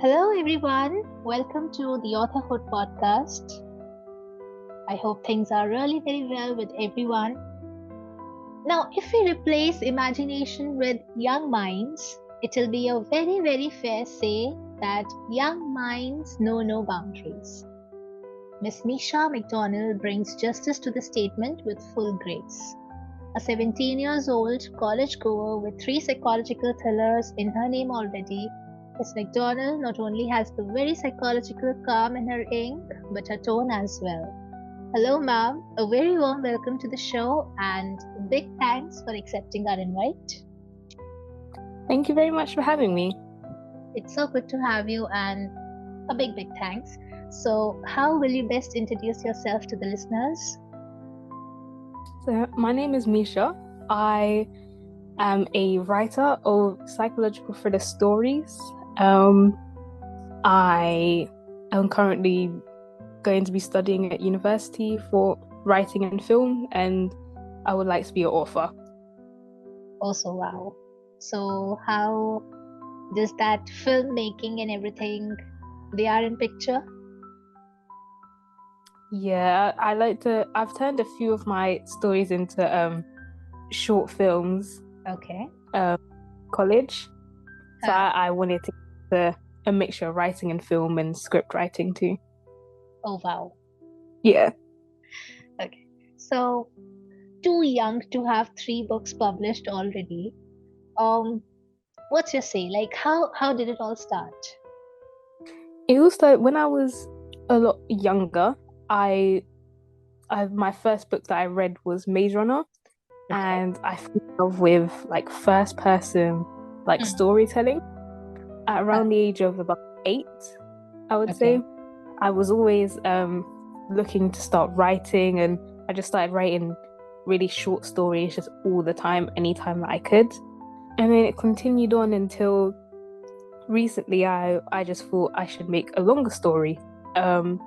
Hello, everyone. Welcome to the AuthorHood podcast. I hope things are really very well with everyone. Now, if we replace imagination with young minds, it will be a very, very fair say that young minds know no boundaries. Miss Mica McDonald brings justice to the statement with full grace. A 17 years old college goer with 3 psychological thrillers in her name already, Miss McDonald not only has the very psychological calm in her ink, but her tone as well. Hello, ma'am. A very warm welcome to the show and big thanks for accepting our invite. Thank you very much for having me. It's so good to have you and a big, big thanks. So, how will you best introduce yourself to the listeners? So, my name is Mica. I am a writer of psychological thriller stories. I am currently going to be studying at university for writing and film, and I would like to be an author. Also, wow. So, how does that filmmaking and everything they are in picture? Yeah, I've turned a few of my stories into short films. Okay. College. So I wanted to do a mixture of writing and film and script writing too. Oh, wow. Yeah. Okay. So, too young to have 3 books published already. What's your say? Like, how did it all start? It was like when I was a lot younger, my first book that I read was Maze Runner, and I fell in love with like first person storytelling at around the age of about 8, I would say. I was always looking to start writing, and I just started writing really short stories just all the time, anytime that I could. And then it continued on until recently I just thought I should make a longer story. And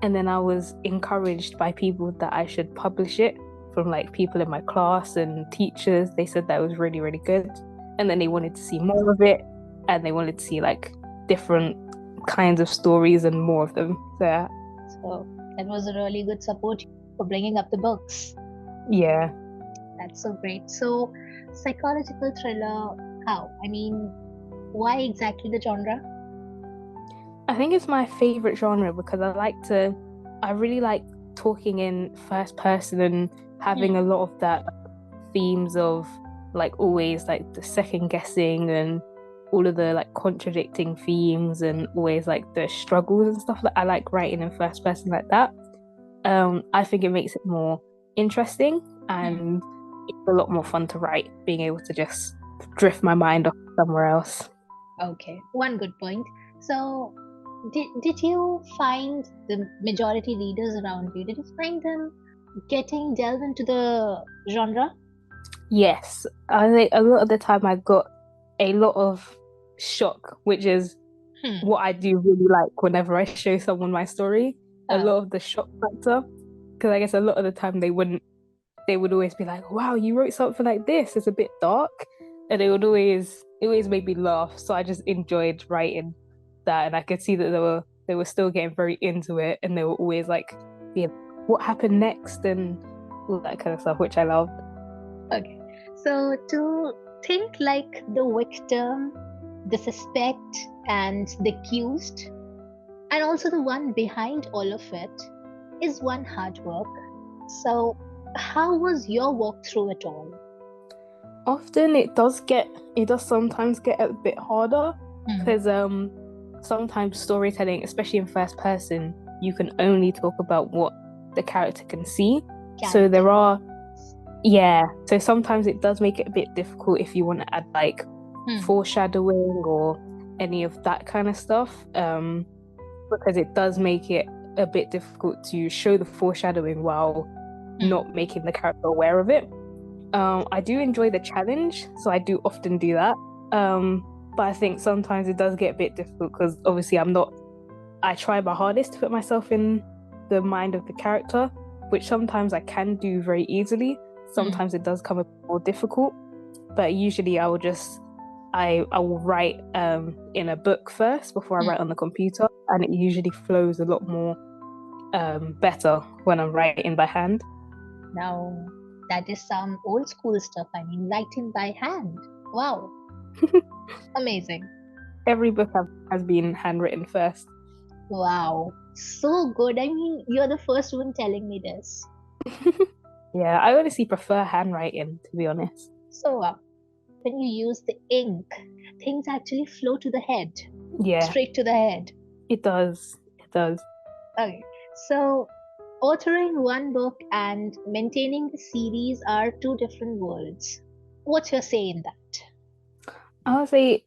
then I was encouraged by people that I should publish it, from like people in my class and teachers. They said that it was really, really good. And then they wanted to see more of it, and they wanted to see like different kinds of stories and more of them. So that was a really good support for bringing up the books. Yeah. That's so great. So, psychological thriller, how? I mean, why exactly the genre? I think it's my favorite genre because I really like talking in first person and having a lot of that themes of like always like the second guessing and all of the like contradicting themes and always like the struggles and stuff. Like I like writing in first person like that. I think it makes it more interesting and it's a lot more fun to write, being able to just drift my mind off somewhere else. Okay, one good point. So, did you find the majority readers around you? Did you find them getting delved into the genre? Yes, I think a lot of the time I got a lot of shock, which is what I do really like whenever I show someone my story. A lot of the shock factor, because I guess a lot of the time they would always be like, "Wow, you wrote something like this. It's a bit dark," and it always made me laugh. So I just enjoyed writing that, and I could see that they were still getting very into it, and they were always like, "Yeah, what happened next?" and all that kind of stuff, which I loved. Okay, so to think like the victim, the suspect, and the accused, and also the one behind all of it, is one hard work. So, how was your walk through it all? Often it does sometimes get a bit harder because sometimes storytelling, especially in first person, you can only talk about what the character can see. So so sometimes it does make it a bit difficult if you want to add like foreshadowing or any of that kind of stuff, because it does make it a bit difficult to show the foreshadowing while not making the character aware of it. I do enjoy the challenge, so I do often do that, but I think sometimes it does get a bit difficult because obviously I try my hardest to put myself in the mind of the character, which sometimes I can do very easily. Sometimes it does come a bit more difficult, but usually I will just I will write in a book first before I write on the computer, and it usually flows a lot more better when I'm writing by hand. Now, that is some old school stuff. I mean, writing by hand. Wow. Amazing. Every book has been handwritten first. Wow. So good. I mean, you're the first one telling me this. Yeah, I honestly prefer handwriting, to be honest. So, when you use the ink, things actually flow to the head. Yeah. Straight to the head. It does. It does. Okay. So, authoring one book and maintaining the series are two different worlds. What's your say in that? I would say,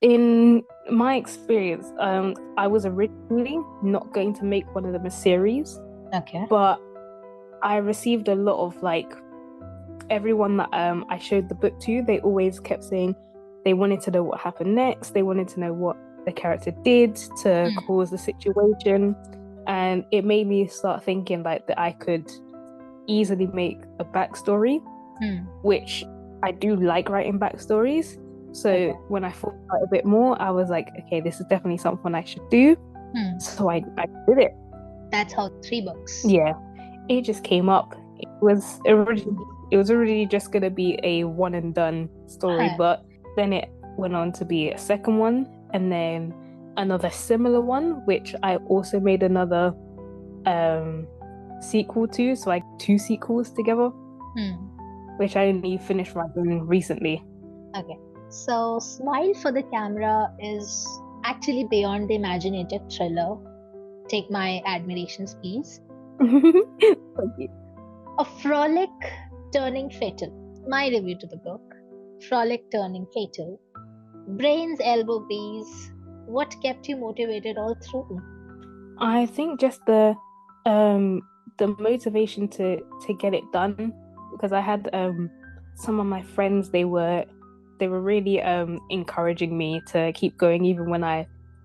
in my experience, I was originally not going to make one of them a series. Okay. But I received a lot of everyone that I showed the book to, they always kept saying they wanted to know what happened next. They wanted to know what the character did to cause the situation. And it made me start thinking that I could easily make a backstory, which I do like writing backstories. So when I thought about it a bit more, I was like, okay, this is definitely something I should do. So I did it. That's how 3 books. Yeah, it just came up. It was originally just going to be a one and done story, but then it went on to be a second one, and then another similar one, which I also made another sequel to. So I 2 sequels together, which I only finished writing recently. Okay. So Smile for the Camera is actually beyond the imaginative thriller. Take my admirations, please. Thank you. A frolic turning fatal. My review to the book. Frolic turning fatal. Brains, elbow grease. What kept you motivated all through? I think just the motivation to get it done, because I had some of my friends, they were really encouraging me to keep going, even when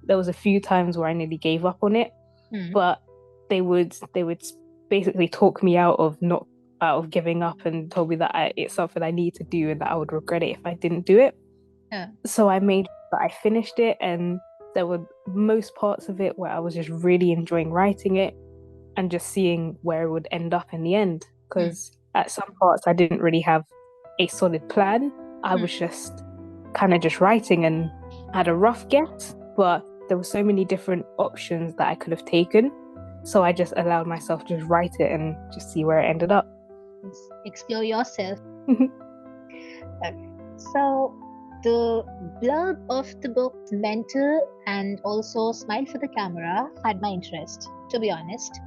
there was a few times where I nearly gave up on it. But they would basically talk me out of giving up, and told me that it's something I need to do and that I would regret it if I didn't do it. So I made sure that I finished it, and there were most parts of it where I was just really enjoying writing it and just seeing where it would end up in the end, because at some parts I didn't really have a solid plan. I was just kind of just writing and had a rough guess, but there were so many different options that I could have taken. So I just allowed myself to just write it and just see where it ended up. Explore yourself. Okay. So the blurb of the book, Mental and also Smile for the Camera, had my interest, to be honest.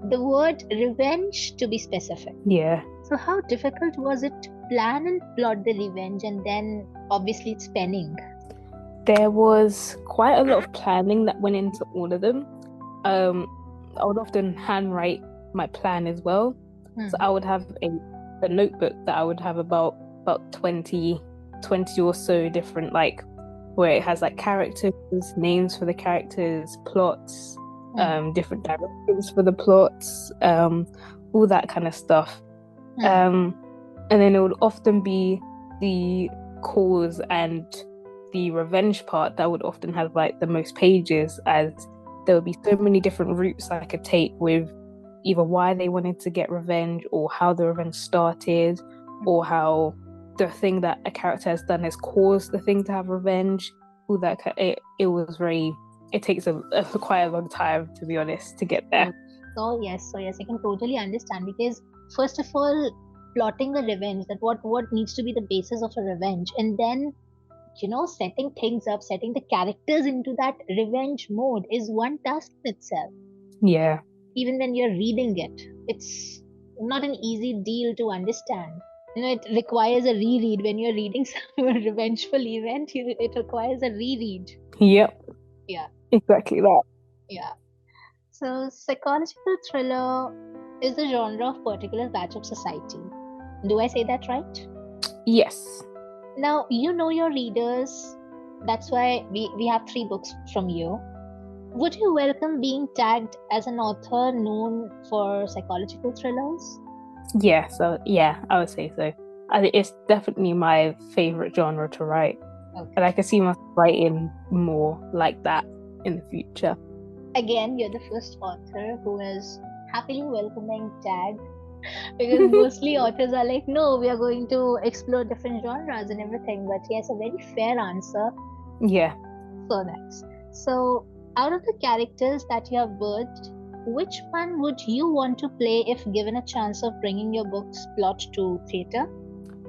The word revenge, to be specific. Yeah. So how difficult was it to plan and plot the revenge, and then obviously it's penning? There was quite a lot of planning that went into all of them. I would often handwrite my plan as well. So I would have a notebook that I would have about 20 or so different, where it has characters, names for the characters, plots, different directions for the plots, all that kind of stuff. And then it would often be the cause and the revenge part that would often have the most pages, as there would be so many different routes I could take with either why they wanted to get revenge, or how the revenge started, or how the thing that a character has done has caused the thing to have revenge. All that it takes quite a long time, to be honest, to get there. So yes, I can totally understand, because first of all, plotting a revenge, that what needs to be the basis of a revenge, and then setting things up, setting the characters into that revenge mode is one task in itself. Yeah. Even when you're reading it, it's not an easy deal to understand. It requires a reread. When you're reading some revengeful event, it requires a reread. Yep. Yeah. Exactly that. Yeah. So psychological thriller is the genre of particular batch of society. Do I say that right? Yes. Now, your readers. That's why we have 3 books from you. Would you welcome being tagged as an author known for psychological thrillers? Yeah, I would say so. I think it's definitely my favorite genre to write. Okay. And I can see myself writing more like that in the future. Again, you're the first author who is happily welcoming tag, because mostly authors are like, no, we are going to explore different genres and everything. But yes, a very fair answer. Yeah. So nice. So, out of the characters that you have birthed, which one would you want to play if given a chance of bringing your book's plot to theatre?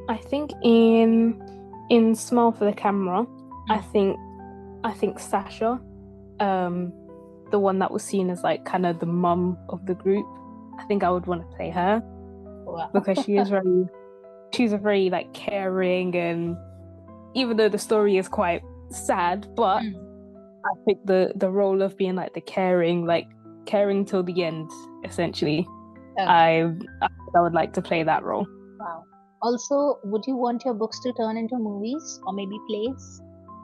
I think in Smile for the Camera, I think Sasha, the one that was seen as like kind of the mum of the group, I think I would want to play her. Wow. Because she's a very like caring, and even though the story is quite sad, but I think the role of being like the caring till the end, essentially. Okay. I would like to play that role. Wow. Also, would you want your books to turn into movies or maybe plays?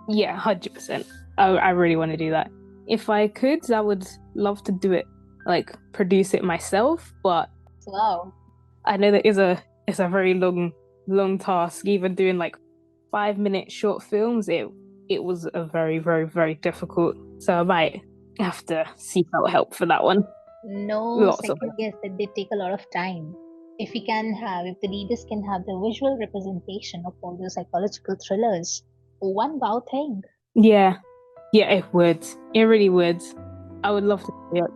Yeah, 100%. I really want to do that. If I could, I would love to do it, like produce it myself, but Wow. I know that it's a very long task. Even doing like 5-minute short films, it was a very, very, very difficult. So I might have to seek out help for that one. No second guess that they take a lot of time. If the readers can have the visual representation of all the psychological thrillers, one wow thing. Yeah, it would. It really would. I would love to see it.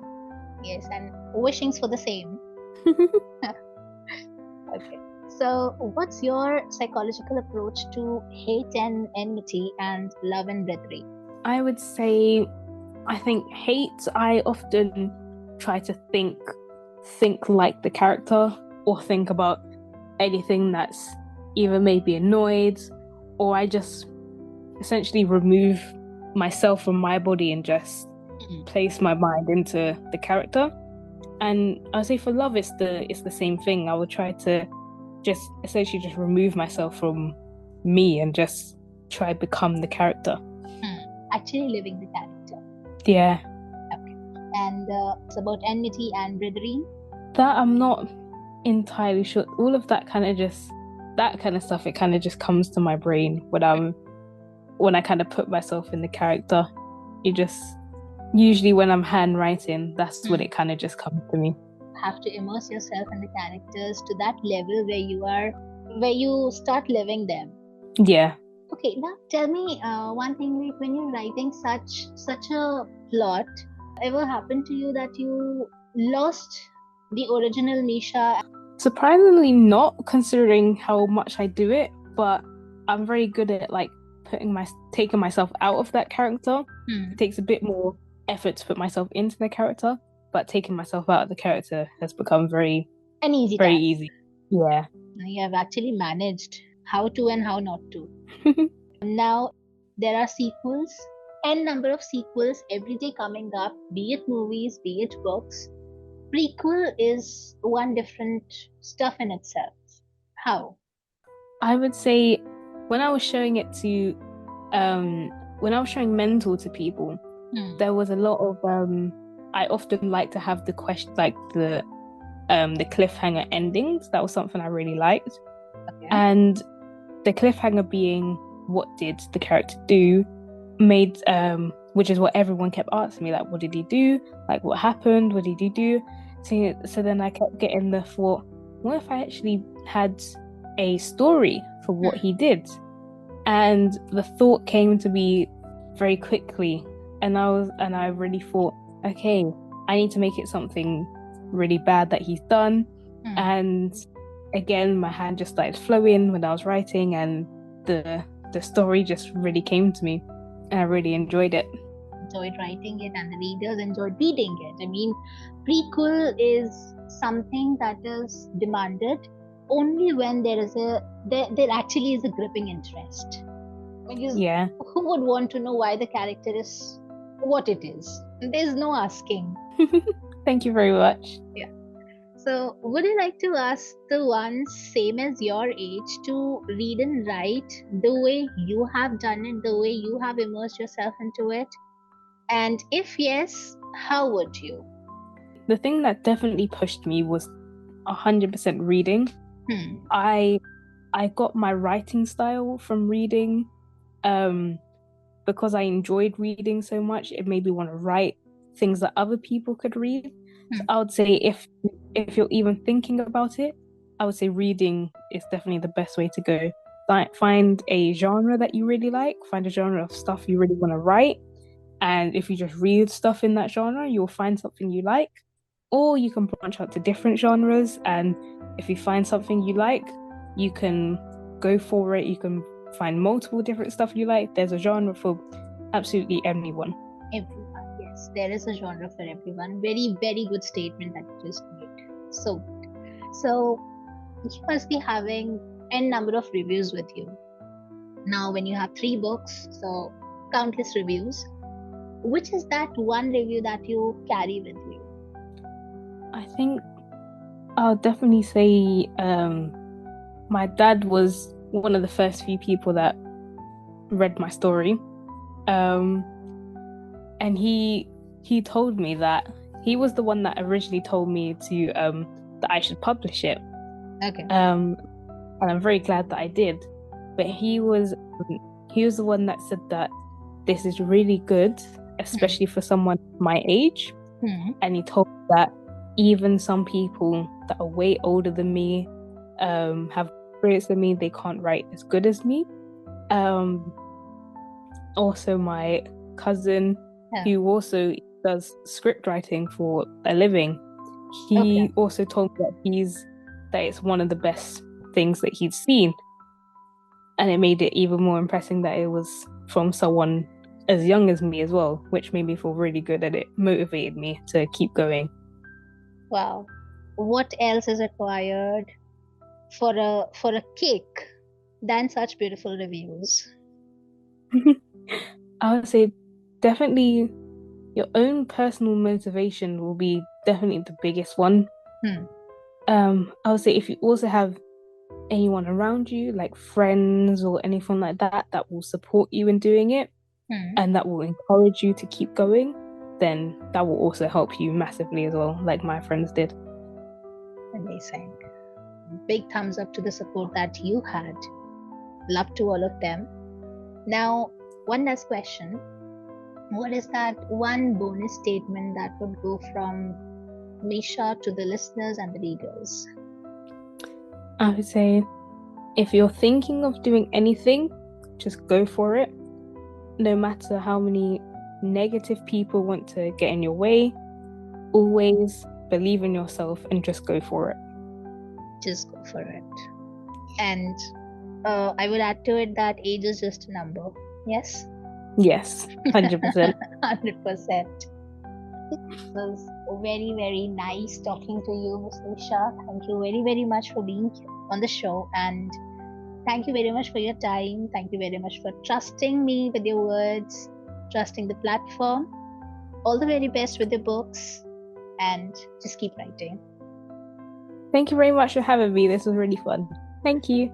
Yes, and wishings for the same. Okay. So, what's your psychological approach to hate and enmity and love and brethren? I would say, I think hate, I often try to think like the character, or think about anything that's either maybe annoyed, or I just essentially remove myself from my body and just place my mind into the character. And I would say for love, it's the same thing. I would try to just essentially just remove myself from me and just try to become the character. Actually living the character. Yeah. Okay. And it's about enmity and brethren? That I'm not entirely sure. All of that kind of stuff, it kind of just comes to my brain when I kind of put myself in the character. Usually when I'm handwriting, that's when it kind of just comes to me. Have to immerse yourself in the characters to that level where you start living them. Yeah. Okay, now tell me one thing, like when you're writing such a plot, ever happened to you that you lost the original Misha? Surprisingly not, considering how much I do it, but I'm very good at like taking myself out of that character. It takes a bit more effort to put myself into the character, but taking myself out of the character has become very easy. Yeah. You have actually managed how to and how not to. Now there are sequels, n number of sequels every day coming up, be it movies, be it books. Prequel is one different stuff in itself. How? I would say when I was showing it to when I was showing Mental to people, there was a lot of I often like to have the question, like the cliffhanger endings. That was something I really liked. Okay. And the cliffhanger being, what did the character do, made which is what everyone kept asking me, like, what did he do, like what happened, what did he do? So then I kept getting the thought, what if I actually had a story for what he did? And the thought came to me very quickly, and I really thought, okay, I need to make it something really bad that he's done. And again, my hand just started flowing when I was writing, and the story just really came to me, and I really enjoyed it. Enjoyed writing it, and the readers enjoyed reading it. I mean, prequel is something that is demanded only when there actually is a gripping interest. Because who would want to know why the character is what it is? There's no asking. Thank you very much. Yeah. So, would you like to ask the ones same as your age to read and write the way you have done it, the way you have immersed yourself into it? And if yes, how would you? The thing that definitely pushed me was 100% reading. I got my writing style from reading. because I enjoyed reading so much, it made me want to write things that other people could read. So I would say if you're even thinking about it, I would say reading is definitely the best way to go. Find a genre that you really like, find a genre of stuff you really want to write, and if you just read stuff in that genre, you'll find something you like. Or you can branch out to different genres, and if you find something you like, you can go for it. You can find multiple different stuff you like. There's a genre for absolutely anyone. Everyone, yes, there is a genre for everyone. Very, very good statement that you just made. So you must be having n number of reviews with you. Now, when you have 3 books, so countless reviews, which is that one review that you carry with you? I think I'll definitely say my dad was one of the first few people that read my story. And he told me that he was the one that originally told me to that I should publish it. Okay. And I'm very glad that I did. But he was the one that said that this is really good, especially for someone my age. And he told me that even some people that are way older than me, have experience than me, they can't write as good as me. Also my cousin, who also does script writing for a living, he also told me that it's one of the best things that he'd seen. And it made it even more impressive that it was from someone as young as me as well, which made me feel really good, and it motivated me to keep going. Wow. What else is required for a cake than such beautiful reviews? I would say definitely your own personal motivation will be definitely the biggest one. I would say if you also have anyone around you, like friends or anything like that, that will support you in doing it, and that will encourage you to keep going, then that will also help you massively as well, like my friends did. Amazing. Big thumbs up to the support that you had. Love to all of them. Now, one last question. What is that one bonus statement that would go from Misha to the listeners and the readers? I would say if you're thinking of doing anything, just go for it. No matter how many negative people want to get in your way, always believe in yourself and just go for it. Just go for it. And I would add to it that age is just a number. Yes? Yes, 100%. 100%. It was very, very nice talking to you, Ms. Nisha. Thank you very, very much for being on the show, and thank you very much for your time. Thank you very much for trusting me with your words, trusting the platform. All the very best with the books, and just keep writing. Thank you very much for having me. This was really fun. Thank you.